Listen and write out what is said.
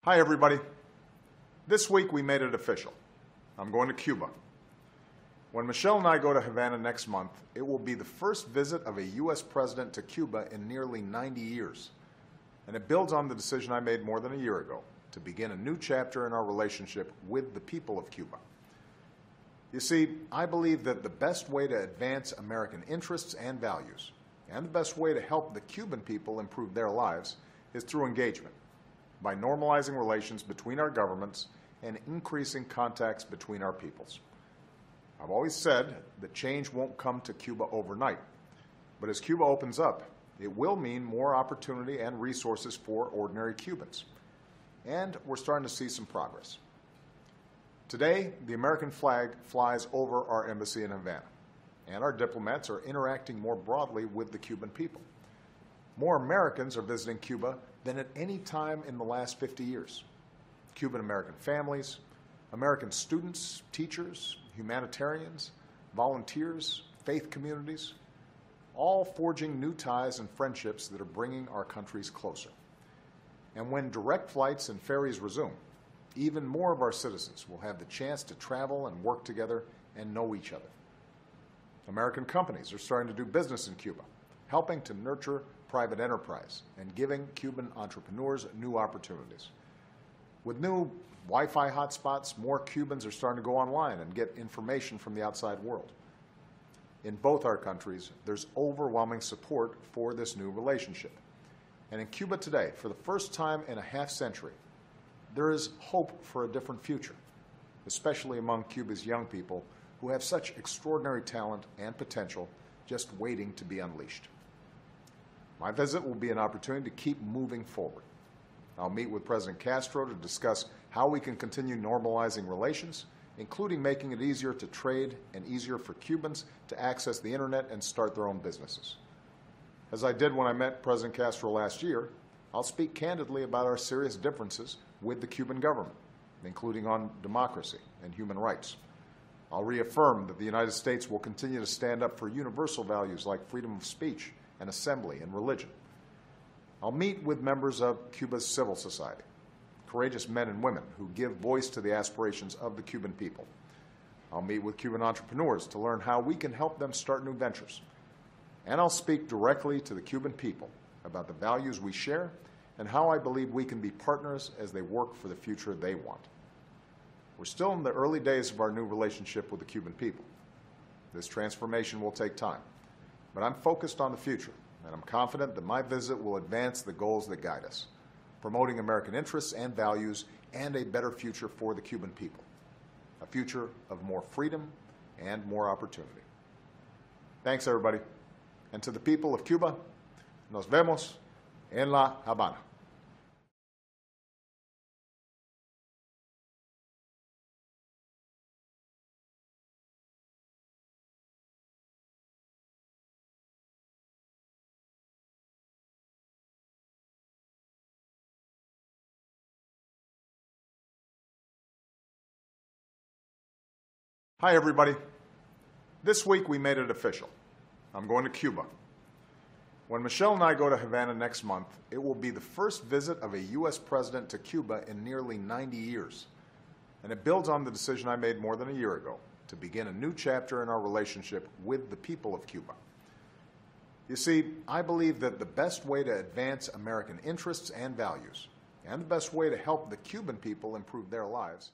Hi, everybody. This week we made it official. I'm going to Cuba. When Michelle and I go to Havana next month, it will be the first visit of a U.S. president to Cuba in nearly 90 years. And it builds on the decision I made more than a year ago to begin a new chapter in our relationship with the people of Cuba. You see, I believe that the best way to advance American interests and values, and the best way to help the Cuban people improve their lives, is through engagement, by normalizing relations between our governments and increasing contacts between our peoples. I've always said that change won't come to Cuba overnight, but as Cuba opens up, it will mean more opportunity and resources for ordinary Cubans. And we're starting to see some progress. Today, the American flag flies over our embassy in Havana, and our diplomats are interacting more broadly with the Cuban people. More Americans are visiting Cuba than at any time in the last 50 years. Cuban-American families, American students, teachers, humanitarians, volunteers, faith communities, all forging new ties and friendships that are bringing our countries closer. And when direct flights and ferries resume, even more of our citizens will have the chance to travel and work together and know each other. American companies are starting to do business in Cuba, helping to nurture private enterprise and giving Cuban entrepreneurs new opportunities. With new Wi-Fi hotspots, more Cubans are starting to go online and get information from the outside world. In both our countries, there's overwhelming support for this new relationship. And in Cuba today, for the first time in a half century, there is hope for a different future, especially among Cuba's young people who have such extraordinary talent and potential just waiting to be unleashed. My visit will be an opportunity to keep moving forward. I'll meet with President Castro to discuss how we can continue normalizing relations, including making it easier to trade and easier for Cubans to access the internet and start their own businesses. As I did when I met President Castro last year, I'll speak candidly about our serious differences with the Cuban government, including on democracy and human rights. I'll reaffirm that the United States will continue to stand up for universal values like freedom of speech and assembly and religion. I'll meet with members of Cuba's civil society, courageous men and women who give voice to the aspirations of the Cuban people. I'll meet with Cuban entrepreneurs to learn how we can help them start new ventures. And I'll speak directly to the Cuban people about the values we share and how I believe we can be partners as they work for the future they want. We're still in the early days of our new relationship with the Cuban people. This transformation will take time, but I'm focused on the future, and I'm confident that my visit will advance the goals that guide us, promoting American interests and values and a better future for the Cuban people, a future of more freedom and more opportunity. Thanks, everybody. And to the people of Cuba, nos vemos en La Habana. Hi, everybody. This week we made it official. I'm going to Cuba. When Michelle and I go to Havana next month, it will be the first visit of a U.S. president to Cuba in nearly 90 years. And it builds on the decision I made more than a year ago to begin a new chapter in our relationship with the people of Cuba. You see, I believe that the best way to advance American interests and values, and the best way to help the Cuban people improve their lives,